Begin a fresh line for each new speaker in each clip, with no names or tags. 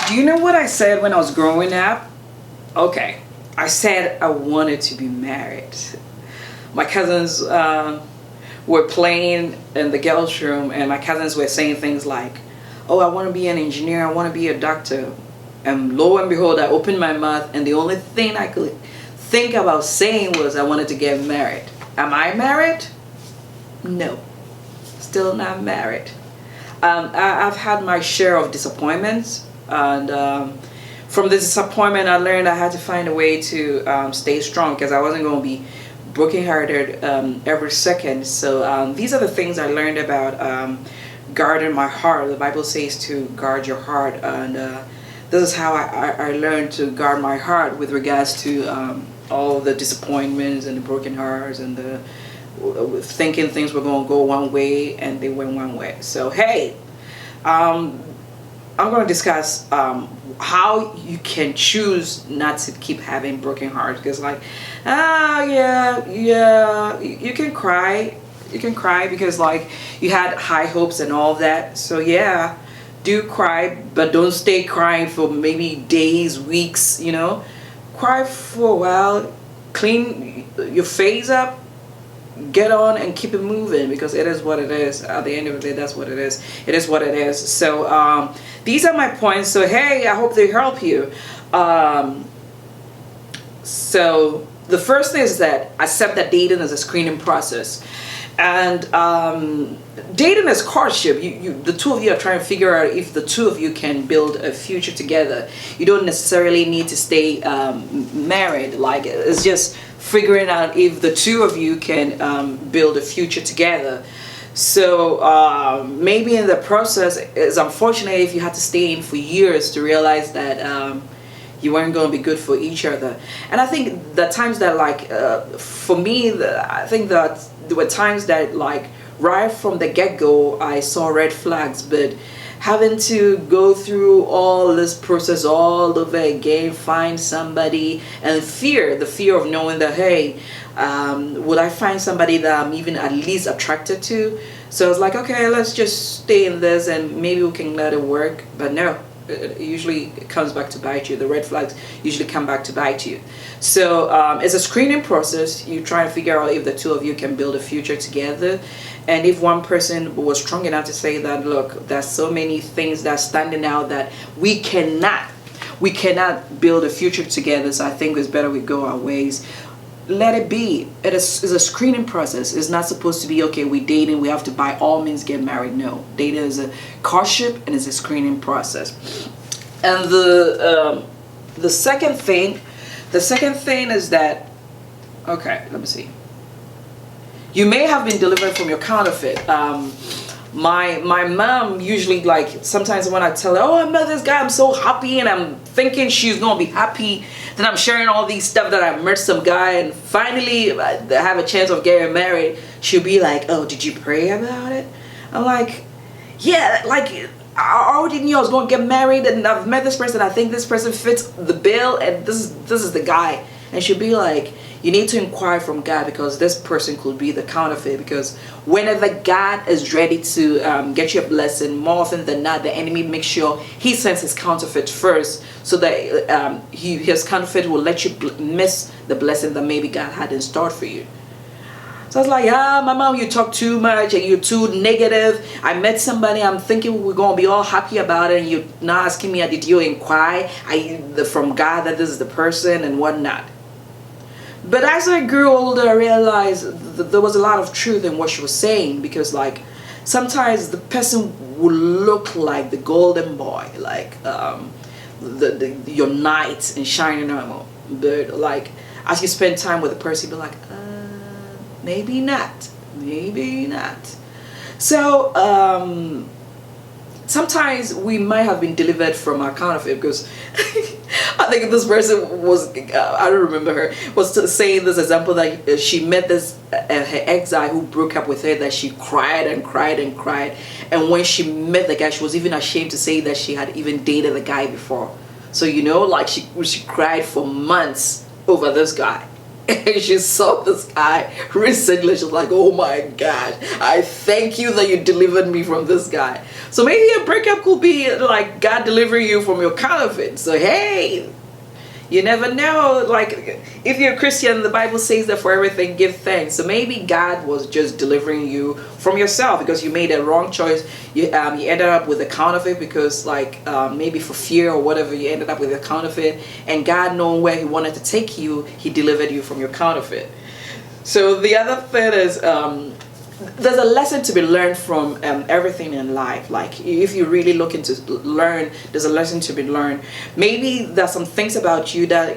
Do you know what I said when I was growing up? Okay, I said I wanted to be married. My cousins were playing in the girls' room, and my cousins were saying things like, "Oh, I want to be an engineer. I want to be a doctor." And lo and behold, I opened my mouth, and the only thing I could think about saying was I wanted to get married. Am I married? No, still not married. I've had my share of disappointments, and from the disappointment, I learned I had to find a way to stay strong because I wasn't going to be brokenhearted every second. So these are the things I learned about guarding my heart. The Bible says to guard your heart, and this is how I learned to guard my heart with regards to all the disappointments and the broken hearts and the thinking things were going to go one way and they went one way. So hey, I'm going to discuss how you can choose not to keep having broken hearts, because like you can cry, because like you had high hopes and all that. So yeah, do cry, but don't stay crying for maybe days, weeks, cry for a while, clean your face up, get on and keep it moving, because it is what it is. At the end of the day, that's what it is. It is what it is. So these are my points. So hey, I hope they help you. So the first thing is that accept that dating is a screening process, and dating is courtship. The two of you are trying to figure out if the two of you can build a future together. You don't necessarily need to stay married. Like, it's just figuring out if the two of you can build a future together. So maybe in the process, it's unfortunate if you had to stay in for years to realize that you weren't going to be good for each other. And I think the times that, like, for me, I think that there were times that, like, right from the get-go, I saw red flags, but having to go through all this process all over again, find somebody, and the fear of knowing that, hey, would I find somebody that I'm even at least attracted to? So I was like, okay, let's just stay in this and maybe we can let it work. But no, it usually comes back to bite you. The red flags usually come back to bite you. So it's a screening process. You try to figure out if the two of you can build a future together. And if one person was strong enough to say that, look, there's so many things that are standing out that we cannot build a future together, so I think it's better we go our ways. Let it be. It's a screening process. It's not supposed to be, okay, we're dating, we have to by all means get married. No, dating is a courtship and it's a screening process. And the second thing is that, okay, let me see. You may have been delivered from your counterfeit. My mom usually, like, sometimes when I tell her, oh, I met this guy, I'm so happy, and I'm thinking she's gonna be happy, then I'm sharing all these stuff that I met some guy, and finally I have a chance of getting married, she'll be like, oh, did you pray about it? I'm like, yeah, like, I already knew I was gonna get married, and I've met this person, I think this person fits the bill, and this is the guy. And she'll be like, you need to inquire from God, because this person could be the counterfeit. Because whenever God is ready to get you a blessing, more often than not, the enemy makes sure he sends his counterfeit first, so that his counterfeit will let you miss the blessing that maybe God had in store for you. So I was like, my mom, you talk too much and you're too negative. I met somebody, I'm thinking we're going to be all happy about it, and you're now asking me, did you inquire from God that this is the person and whatnot? But as I grew older, I realized that there was a lot of truth in what she was saying, because, like, sometimes the person would look like the golden boy, like your knight in shining armor. But, like, as you spend time with the person, you'll be like, maybe not. So, sometimes we might have been delivered from our counterfeit, because I think this person was, I don't remember her, was saying this example that she met this, her ex-guy who broke up with her, that she cried and cried and cried. And when she met the guy, she was even ashamed to say that she had even dated the guy before. So, like, she cried for months over this guy. And she saw this guy recently. She's like, oh my gosh, I thank you that you delivered me from this guy. So maybe a breakup could be like God delivering you from your counterfeit. So hey, you never know. Like, if you're a Christian, the Bible says that for everything give thanks. So maybe God was just delivering you from yourself because you made a wrong choice. You ended up with a counterfeit because maybe for fear or whatever, you ended up with a counterfeit. And God, knowing where He wanted to take you, He delivered you from your counterfeit. So the other thing is, there's a lesson to be learned from everything in life. Like, if you're really looking to learn, there's a lesson to be learned. Maybe there's some things about you that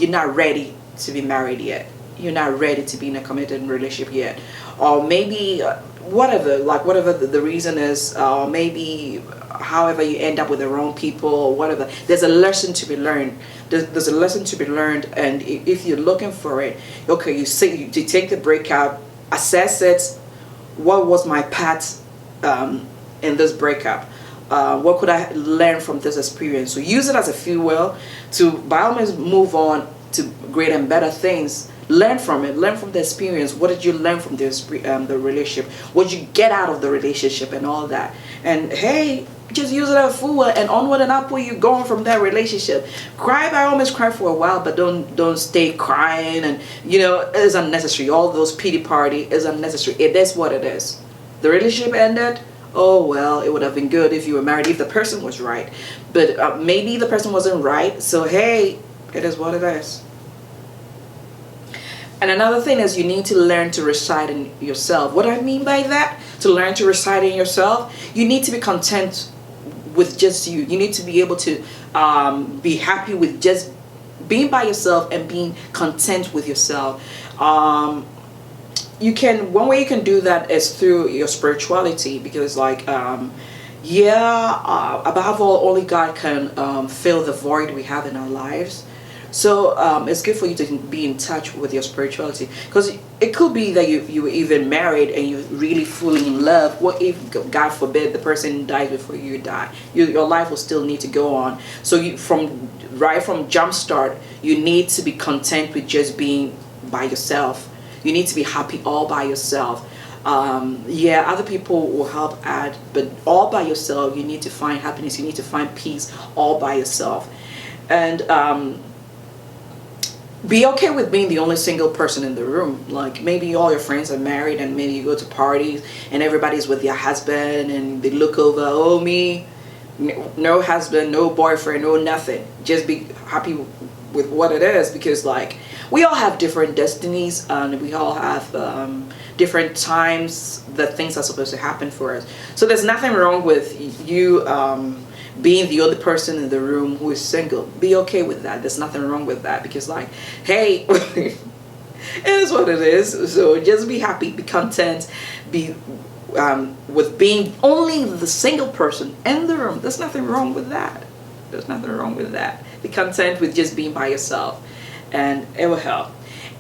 you're not ready to be married yet. You're not ready to be in a committed relationship yet. Or maybe whatever the reason is, maybe however you end up with the wrong people or whatever, there's a lesson to be learned. There's a lesson to be learned. And if you're looking for it, okay, you take the breakout, assess it. What was my path in this breakup? What could I learn from this experience? So use it as a fuel to, by all means, move on to greater and better things. Learn from it. Learn from the experience. What did you learn from the relationship? What did you get out of the relationship and all that? And hey, just use it as a fuel and onward and upward you're going from that relationship. Cry, by all means, cry for a while, but don't stay crying. And it's unnecessary. All those pity party is unnecessary. It is what it is. The relationship ended. Oh well, it would have been good if you were married, if the person was right. But maybe the person wasn't right. So hey, it is what it is. And another thing is, you need to learn to reside in yourself. What do I mean by that? To learn to reside in yourself, you need to be content with just you. You need to be able to be happy with just being by yourself and being content with yourself. One way you can do that is through your spirituality, because above all, only God can fill the void we have in our lives. So it's good for you to be in touch with your spirituality, because it could be that you were even married and you really fully in love. What if, God forbid, the person dies before you die? Your life will still need to go on. So from jump start, you need to be content with just being by yourself. You need to be happy all by yourself. Other people will help add, but all by yourself, you need to find happiness. You need to find peace all by yourself. And be okay with being the only single person in the room. Like, maybe all your friends are married and maybe you go to parties and everybody's with their husband and they look over, oh, me, no husband, no boyfriend, no nothing. Just be happy with what it is, because we all have different destinies and we all have different times that things are supposed to happen for us. So there's nothing wrong with you being the other person in the room who is single. Be okay with that. There's nothing wrong with that, because hey, it is what it is. So just be happy, be content, be with being only the single person in the room. There's nothing wrong with that. There's nothing wrong with that. Be content with just being by yourself, and it will help.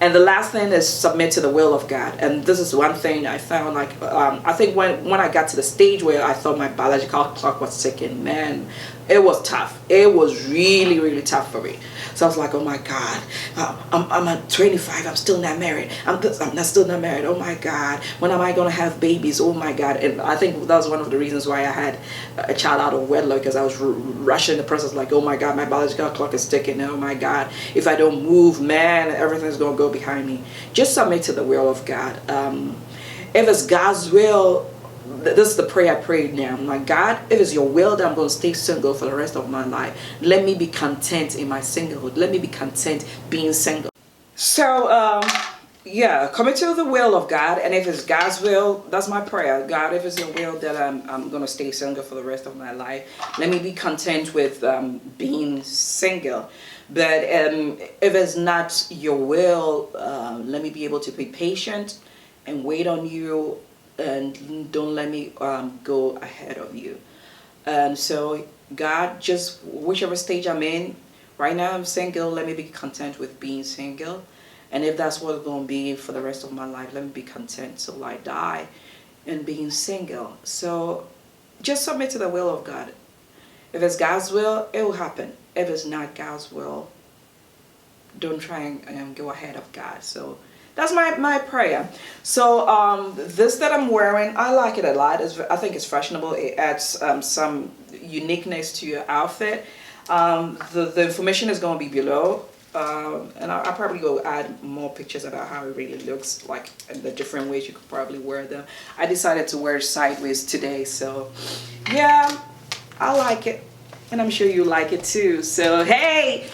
And the last thing is submit to the will of God. And this is one thing I found, I think when I got to the stage where I thought my biological clock was ticking, man, it was tough. It was really, really tough for me. So I was like, oh my God, I'm at 25, I'm still not married. I'm still not married. Oh my God, when am I going to have babies? Oh my God. And I think that was one of the reasons why I had a child out of wedlock, because I was rushing the process, like, oh my God, my biological clock is ticking. Oh my God, if I don't move, man, everything's going to go behind me. Just submit to the will of God. If it's God's will, this is the prayer I prayed now. I'm like, God, if it's your will that I'm going to stay single for the rest of my life, let me be content in my singlehood. Let me be content being single. So, commit to the will of God. And if it's God's will, that's my prayer. God, if it's your will that I'm going to stay single for the rest of my life, let me be content with being single. But if it's not your will, let me be able to be patient and wait on you, and don't let me go ahead of you. And so, God, just whichever stage I'm in, right now I'm single, let me be content with being single. And if that's what it's going to be for the rest of my life, let me be content till I die in being single. So just submit to the will of God. If it's God's will, it will happen. If it's not God's will, don't try and go ahead of God. So that's my prayer. So this that I'm wearing, I like it a lot. I think it's fashionable. It adds some uniqueness to your outfit. The information is going to be below. And I'll probably go add more pictures about how it really looks like and the different ways you could probably wear them. I decided to wear it sideways today, so yeah, I like it, and I'm sure you like it too. So hey,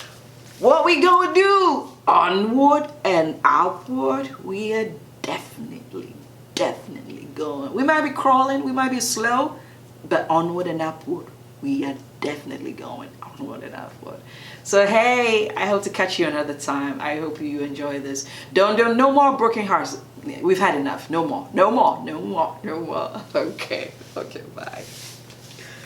what we gonna do? Onward and outward. We are definitely going. We might be crawling, we might be slow, but onward and upward, we are definitely going onward and upward. So hey, I hope to catch you another time. I hope you enjoy this. No more broken hearts. We've had enough. No more. Okay, bye.